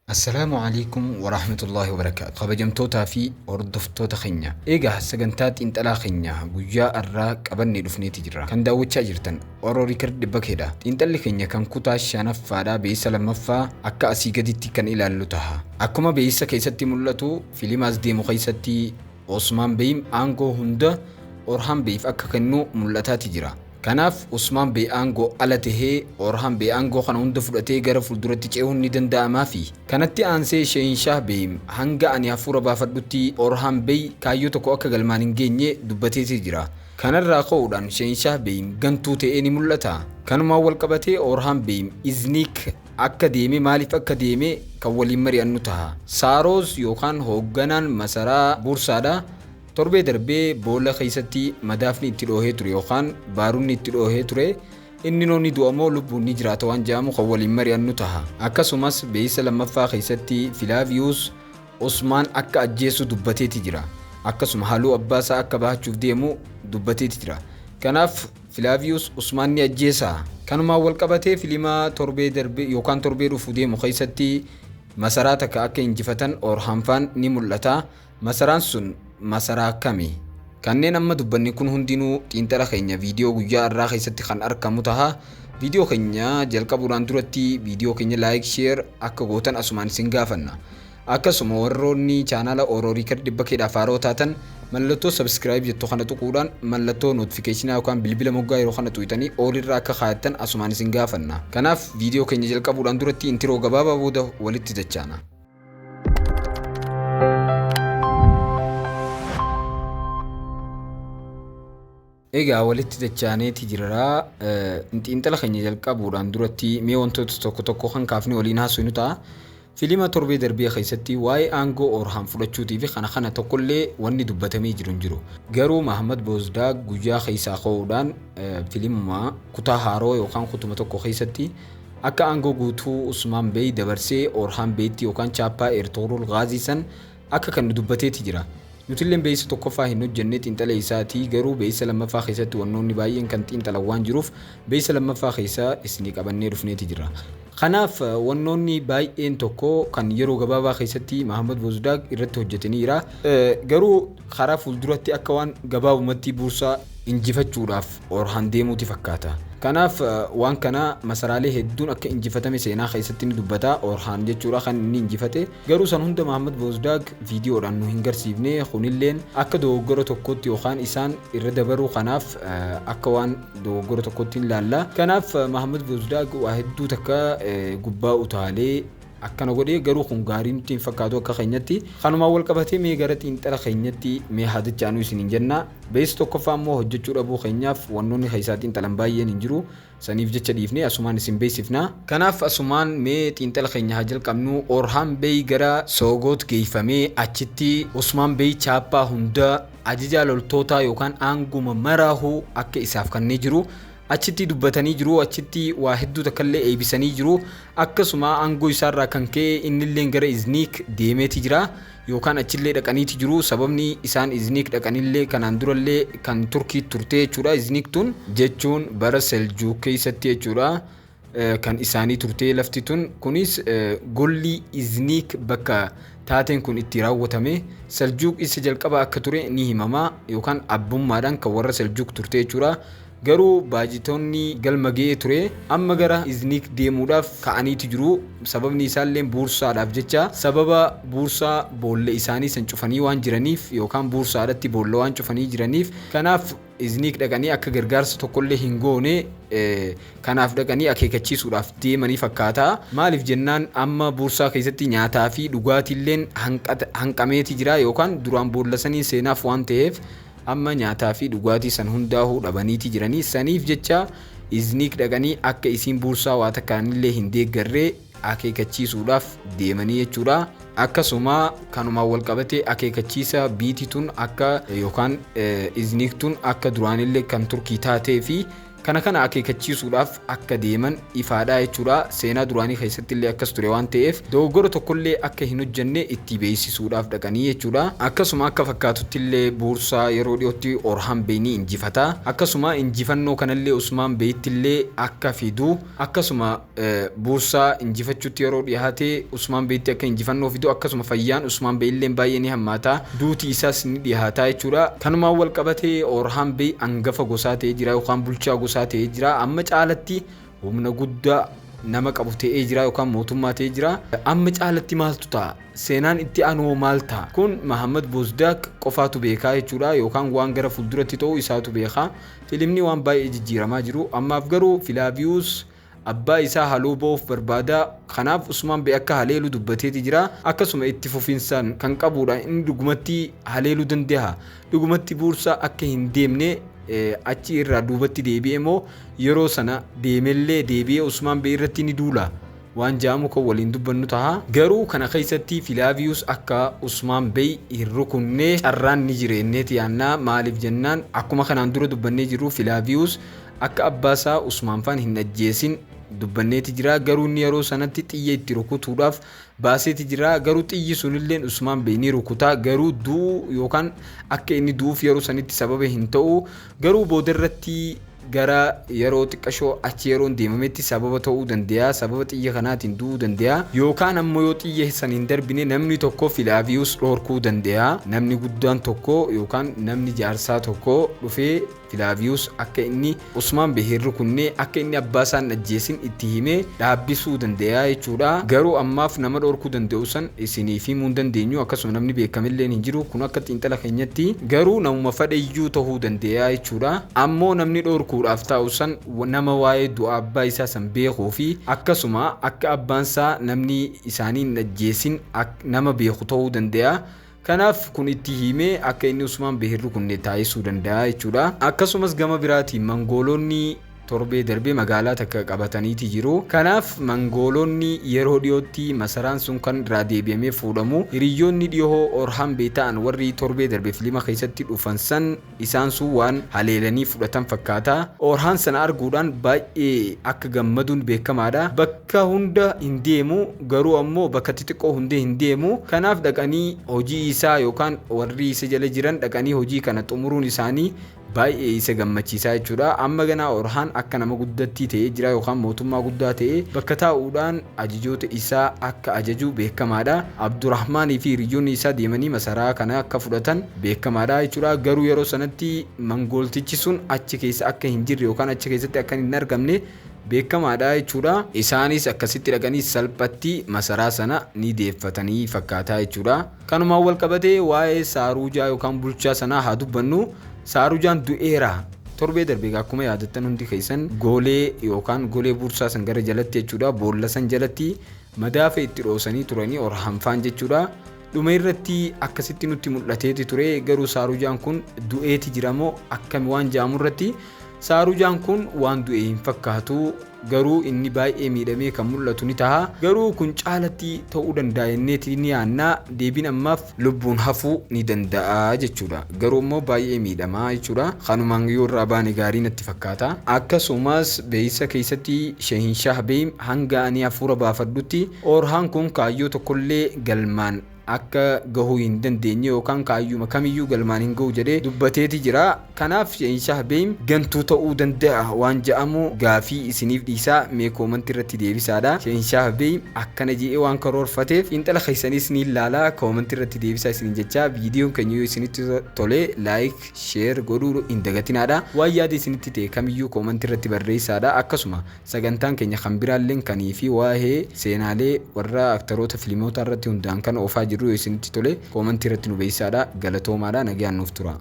السلام عليكم ورحمة الله وبركاته. خبجمتوتا في وردفتوتا خنيا. إيجا سجنتات إنت لا خنيا. وجاء الراك أبني دفني تجرا. كان داود شاجرتن. أوروري كرد بكيدا. إنت اللي خنيا كان كوتا شانف فادا بيسال مفا أكا أسيجدتي كان إلى اللتها. أكما بيسا كيستي ملتو في لماز دي مخيستي عثمان بيم أنغو هندا أورهام بيف أكا كنو ملتا تجرا. Kanaaf Usmaan Bey aangoo ala tahee Orhan Bey aangoo kana hunda fudhatee gara fuulduratti ce'uun ni danda'amaa fi kanatti aansee Sheenshaah Bey hanga ani hafuura baafadhutti Orhan Bey kaayyoo tokko akka galmaan hin geenye dubbateetii jira. Kanarraa ka'uudhaan Sheenshaah Bey gantuu ta'ee ni mul'ata. Kanumaan wal qabatee Orhan Bey izniik akka deeme maaliif akka deeme kan waliin mari'annu ta'a. Saaroos yookaan hoogganaan masaraa Bursaadha. Torbee darbee boolla keessatti madaafni itti dhoohee ture yookaan baarunni itti dhoohee ture inni noonni du'amoo lubbuun ni jiraata waan jedhamu kan waliin mari'annu ta'a. Akkasumas beeysa lammaffaa keessatti Filaaviyuus Usmaan akka ajjeesu dubbateeti jira. Akkasuma haaluu abbaasaa akka baachuuf deemu dubbateeti jira. Kanaaf Filaaviyuus Usmaan ni ajjeesa. Kanumaan wal qabatee filimaa torbee darbee yookaan torbee dhufu deemu keessatti masaraa takka akka injifatan Orhan faan ni mul'ata. Masaraan sun masaraa kami kanneen amma dubbanni kun hundinuu xiinxala keenya viidiyoo guyyaa irraa keessatti kan argamu taha. Viidiyoo keenya jalqabuudhaan duratti viidiyoo keenya like share akka gootan asumaan isin gaafanna. Akkasuma warroonni chaanala Oroorii Kardii bakkeedhaaf haaroo taatan mallattoo subscribe jettu kana tuquudhaan mallattoo notification yookaan bilbila moggaa yeroo kana tuqxanii oolirraa akka kaayattan asumaan isin gaafanna. Kanaaf viidiyoo keenya jalqabuudhaan duratti intiroo gabaabaa booda walitti dachaana. Egaa walitti dachaaneeti jira. Xiinxala keenya jalqabuudhaan duratti mee wantoota tokko tokko kan kaafne waliin haasofnu ta'a. Filima torbee darbee keessatti waa'ee aangoo Orhan fudhachuutii fi kana tokkollee wanni dubbatamee jiru. Garuu Mahammad Boozdaaq guyyaa keessaa ka'uudhaan filimuma kutaa haaroo yookaan kutuma tokko keessatti akka aangoo guutuu Usmaan Bey dabarsee Orhan Beyitti yookaan chaappaa Eertoorol Gaaziisan akka kan dubbateeti jira. Nutilleen beeysa tokkoffaa hin hojjenne xiinxala isaatii garuu beeysa lammaffaa keessatti wannoonni baay'een kan xiinxala waan jiruuf beeysa lammaffaa keessaa isinii qabannee dhufneeti jira. Kanaaf wannoonni baay'een tokko kan yeroo gabaabaa keessatti Mahammad Boozdaaq irratti hojjetaniira. Garuu karaa fuulduratti akka waan gabaabumatti buursaa injifachuudhaaf Orhan deemuuti fakkaata. Kanaaf waan kana masaraalee hedduun akka injifatame seenaa keessatti ni dubbata. Orhan jechuudha kan inni injifate. Garuu san hunda Mahammad Boozdaaq viidiyoodhaan nu hin garsiifne. Kunilleen akka dogoggora tokkotti yookaan isaan irra dabaruu kanaaf akka waan dogoggora tokkotti ilaalla. Kanaaf Mahammad Boozdaaq waa hedduu takka gubbaa utaalee akkana godhee garuu kun gaarii nutti hin fakkaatu akka keenyatti. Kanumaan wal qabatee mee gara xiinxala keenyatti mee haadachaanuu isin hin jenna. Beeysa tokkoffaa immoo hojjechuu dhabuu keenyaaf wannoonni keessaa xiinxalan baay'een hin jiru. Saniif jecha dhiifnee asumaan isin beeksifna. Kanaaf asumaan mee xiinxala keenya haa jalqabnu. Orhan Bey gara Soogoot geeffamee achitti Usmaan Bey chaappaa hunda ajajaa loltootaa yookaan aanguma maraahuu akka isaaf kennee jiru. Achitti dubbatanii jiru. Achitti waa hedduu takkallee eebisanii jiru. Akkasuma aangoo isaarraa kan ka'e innillee gara izniik deemeeti jira yookaan achillee dhaqaniiti jiru. Sababni isaan izniik dhaqanillee kanaan durallee kan Turkii turte jechuudha. Izniik tun jechuun bara Seljuuk keessatti jechuudha kan isaanii turte lafti tun. Kunis golli izniik bakka taateen kun itti raawwatame Seljuuk isa jalqaba akka ture ni himama yookaan abbummaadhaan kan warra Seljuuk turte jechuudha. Garuu baajitoonni galma ga'ee ture amma gara izniik deemuudhaaf ka'aniiti jiru. Sababni isaallee buursaadhaaf jecha sababa buursaa boolla isaanii san cufanii waan jiraniif yookaan buursaadhaatti boolla waan cufanii jiraniif kanaaf izniik dhaqanii akka gargaarsa tokkollee hin goone kanaaf dhaqanii akeekachiisuudhaaf deemanii fakkaata. Maaliif jennaan amma buursaa keessatti nyaataa fi dhugaatiilleen hanqameeti jira yookaan duraan boolla sanii seenaaf waan ta'eef amma nyaataa fi dhugaatii san hundaa'uu dhabaniiti jiranii. Saniif jecha izniik dhaqanii akka isiin buursaa waa takkaanillee hin deeggarree akeekachiisuudhaaf deemanii jechuudha. Akkasuma kanumaan wal qabatee akeekachiisa biitii tun akka yookaan izniik tun akka duraanillee kan Turkii taatee fi kana akeekachiisuudhaaf akka deeman ifaadha jechuudha. Seenaa duraanii keessatti illee akkas ture waan ta'eef dogoggora tokkollee akka hin hojjenne itti beeksisuudhaaf dhaqanii jechuudha. Akkasuma akka fakkaatutti illee buursaa yeroo dhiyootti Orhan Bey ni injifata. Akkasuma injifannoo kanallee Usmaan Beyitti illee akka fidu akkasuma buursaa injifachuutti yeroo dhiyaate Usmaan Beyitti akka injifannoo fidu akkasuma fayyaan Usmaan Bey illee baay'ee ni hammaata. Duuti isaas ni dhiyaata jechuudha. Kanumaan wal qabatee Orhan Bey angafa gosaa ta'ee jira yookaan bulchaa gosaa ta'ee jira. Amma caalatti humna guddaa nama qabu ta'ee jira yookaan mootummaa ta'ee jira. Amma caalatti maaltu ta'a? Seenaan itti aanuu maal ta'a? Kun Mahammad Bozdak qofaatu beekaa jechuudha yookaan waan gara fuulduratti ta'u isaatu beekaa. Filimni waan baay'ee jijjiiramaa jiru. Ammaaf garuu Filaaviyus abbaa isaa haluu ba'uuf barbaada. Kanaaf Usmaan Bey akka haleelu dubbateeti jira. Akkasuma itti fufinsaan kan qabudha. Inni dhugumatti haleeluu danda'a. Dhugumatti buursaa akka hin deemne achi irraa duubatti deebi'ee moo yeroo sana deemellee deebi'ee Usmaan Bey irratti ni duula waan jaamu kan waliin dubbannu ta'a. Garuu kana keessatti Filaaviyus akka Usmaan Bey hin rukunne carraan ni jireenneeti yaannaa. Maaliif jennaan akkuma kanaan dura dubbannee jiru Filaaviyus akka abbaasaa Usmaan faan hin ajjeesin dubbanneeti jira. Garuu inni yeroo sanatti xiyya itti rukutuudhaaf baaseeti jira. Garuu xiyyi sunillee Usmaan Bey ni rukutaa. Garuu duu yookaan akka inni duuf yeroo sanitti sababa hin ta'u. Garuu boodarratti gara yeroo xiqqashoo achi yeroo deemametti sababa ta'uu danda'a. Sababa xiyya kanaatiin du'uu danda'a. Yookaan ammoo yoo xiyya san hin darbine namni tokko Filaaviyus dhorkuu danda'a. Namni guddaan tokko yookaan namni jaarsaa tokko dhufee Filaaviyus akka inni Usmaan Bey hin rukunne akka inni abbaasaa hin ajjeesin itti himee dhaabbisuu danda'a jechuudha. Garuu ammaaf nama dhorkuu danda'u san isiniif himuu hin dandeenyu. Akkasuma namni beekamillee hin jiru. Kun akka xiinxala keenyatti garuu namuma fedheyyuu ta'uu danda'a jechuudha. Ammoo namni dhorkuudhaaf taa'u san nama waa'ee du'a abbaa isaa san beekuu fi akkasuma akka abbaansaa namni isaanii hin ajjeesin nama beeku ta'uu danda'a. Kanaaf kun itti himee akka inni Usmaan Bey hin rukunne taasisuu danda'a jechuudha. Akkasumas gama biraatiin Mongoolonni torbee darbee magaalaa takka qabataniiti jiru. Kanaaf Mongoolonni yeroo dhiyootti masaraan sun kan irraa deebi'amee fuudhamu. Hiriyoonni dhiyoo Orhan Bey ta'an warri torbee darbee filima keessatti dhufan san isaan sun waan haleelanii fudhatan fakkaata. Orhan sana arguudhaan baay'ee akka gammaduun beekamaadha. Bakka hunda hin deemu garuu ammoo bakka xixiqqoo hundee hin deemu. Kanaaf dhaqanii hojii isaa yookaan warri isa jala jiran dhaqanii hojii kana xumuruun isaanii baay'ee isa gammachiisaa jechuudha. Amma ganaa Orhan akka nama guddattii ta'ee jira yookaan mootummaa guddaa ta'ee bakka taa'uudhaan ajajoota isaa akka ajaju beekamaadha. Abdurrahmaanii fi hiriyoonni isaa deemanii masaraa kana akka fudhatan beekamaadha jechuudha. Garuu yeroo sanatti Mongooltichi sun achi keessa akka hin jirre yookaan achi keessatti akka hin argamne beekamaadha jechuudha. Isaanis akkasitti dhaqanii salphatti masaraa sana ni deeffatanii fakkaata jechuudha. Kanumaan wal qabatee waa'ee Saarujaa yookaan bulchaa sanaa haa dubbannu. Saarujaan du'eera. Torbee darbee akkuma yaadattan hundi keessan goolee yookaan goolee buursaa san gara jalatti jechuudha. Boolla san jalatti madaafa itti dhoosanii turanii Orhan faan jechuudha. Dhuma irratti akkasitti nutti mul'ateeti ture. Garuu Saarujaan kun du'eeti jiramoo akkami waan jaamu irratti Saarujaan kun waan du'e hin fakkaatu. Garuu inni baay'ee miidhamee kan mul'atu ni ta'a. Garuu kun caalatti ta'uu danda'a jenneeti ni yaannaa. Deebiin ammaaf lubbuun hafuu ni danda'a jechuudha. Garuu immoo baay'ee miidhamaa jechuudha. Kanumaan yoo irraa baane gaarii natti fakkaata. Akkasumas beeysa keessatti Shehinshaah Bey hanga ani hafuura baafadhutti Orhan kun kaayyoo tokkollee galmaan akka gahuu hin dandeenye yookaan kaayyuma kamiyyuu galmaan hin gahu jedhee dubbateeti jira. Kanaaf Shehinshaah Bey gantuu ta'uu danda'a waan jedhamu gaafii isiniif dhiisaa mee koomantii irratti deebisaadha. Shehinshaah Bey akkana jedhee waan karoorfateef xiinxala keessanis ni ilaala. Koomantii irratti deebisaa isiniin jecha viidiyoon keenya yoo isinitti tole laayik sheer godhuu hin dagatinaadha. Waan yaada isinitti ta'e kamiyyuu koomantii irratti barreessaadha. Akkasuma sagantaan keenya kan biraalleen kanii fi waa'ee seenaalee warra aktaroota fiilmoota irratti hundaa'an kan oofaa jiru yoo isinitti tole koomantii irratti nu beeysaadha. Galatoomaadha. Nagaan nuuf tura.